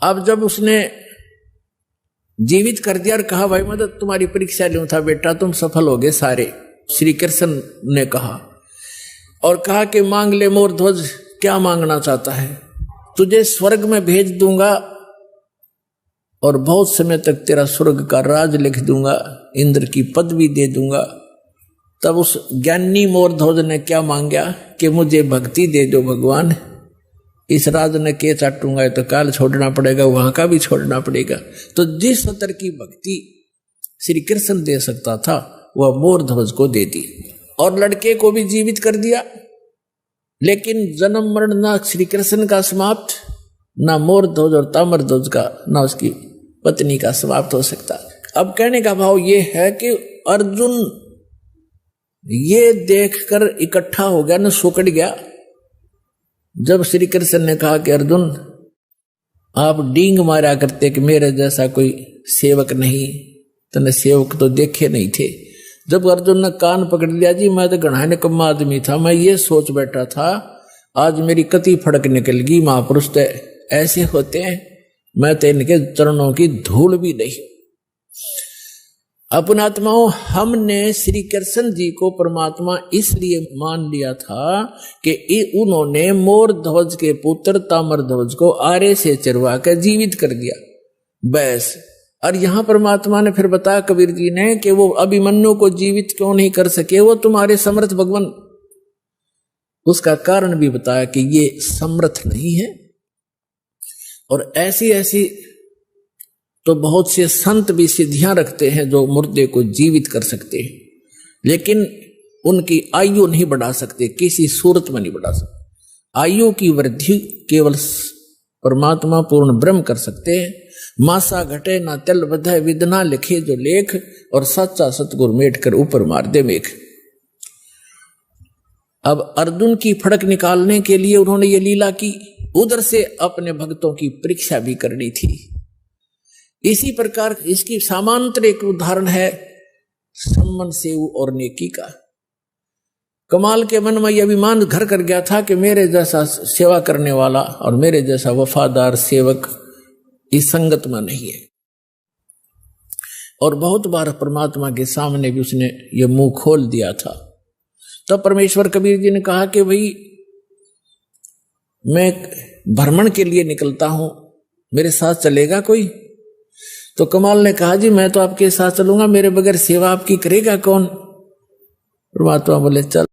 अब जब उसने जीवित कर दिया और कहा भाई मैं तो तुम्हारी परीक्षा लूं था बेटा, तुम सफल हो गए सारे, श्री कृष्ण ने कहा और कहा कि मांग ले मोर ध्वज, क्या मांगना चाहता है? तुझे स्वर्ग में भेज दूंगा और बहुत समय तक तेरा स्वर्ग का राज लिख दूंगा, इंद्र की पदवी दे दूंगा। तब उस ज्ञानी मोर ध्वज ने क्या मांगा कि मुझे भक्ति दे दो भगवान, इस राज ने के चाटूंगा तो काल छोड़ना पड़ेगा, वहां का भी छोड़ना पड़ेगा। तो जिस स्तर की भक्ति श्री कृष्ण दे सकता था वह मोर ध्वज को दे दी और लड़के को भी जीवित कर दिया। लेकिन जन्म मरण ना श्री कृष्ण का समाप्त, ना मोर ध्वज और ताम्र ध्वज का, ना उसकी पत्नी का समाप्त हो सकता। अब कहने का भाव यह है कि अर्जुन ये देखकर इकट्ठा हो गया, न सुकड़ गया। जब श्री कृष्ण ने कहा कि अर्जुन आप डींग मारा करते कि मेरे जैसा कोई सेवक नहीं, तने सेवक तो देखे नहीं थे। जब अर्जुन ने कान पकड़ लिया, जी मैं तो घना निकम्मा आदमी था, मैं ये सोच बैठा था आज मेरी कति फड़क निकल गई, महापुरुष तो ऐसे होते हैं, मैं तो इनके चरणों की धूल भी नहीं। अपनात्माओं, हमने श्री कृष्ण जी को परमात्मा इसलिए मान लिया था कि उन्होंने मोर ध्वज के पुत्र ताम्र ध्वज को आरे से चरवा कर जीवित कर दिया, बस। और यहां परमात्मा ने फिर बताया कबीर जी ने कि वो अभिमन्यु को जीवित क्यों नहीं कर सके, वो तुम्हारे समर्थ भगवान। उसका कारण भी बताया कि ये समर्थ नहीं है। और ऐसी ऐसी तो बहुत से संत भी सिद्धियां रखते हैं जो मुर्दे को जीवित कर सकते हैं, लेकिन उनकी आयु नहीं बढ़ा सकते, किसी सूरत में नहीं बढ़ा सकते। आयु की वृद्धि केवल परमात्मा पूर्ण ब्रह्म कर सकते हैं। मासा घटे ना तल बधे, विदना लिखे जो लेख, और सच्चा सतगुरु मेट कर ऊपर मार दे मेघ। अब अर्जुन की फड़क निकालने के लिए उन्होंने ये लीला की, उधर से अपने भक्तों की परीक्षा भी करनी थी। इसी प्रकार इसकी समांतर एक उदाहरण है सम्मन सेव और नेकी का। कमाल के मन में यह अभिमान घर कर गया था कि मेरे जैसा सेवा करने वाला और मेरे जैसा वफादार सेवक इस संगत में नहीं है। और बहुत बार परमात्मा के सामने भी उसने ये मुंह खोल दिया था। तब परमेश्वर कबीर जी ने कहा कि भाई मैं भ्रमण के लिए निकलता हूं, मेरे साथ चलेगा कोई? तो कमाल ने कहा जी मैं तो आपके साथ चलूंगा, मेरे बगैर सेवा आपकी करेगा कौन? परमात्मा बोले चल।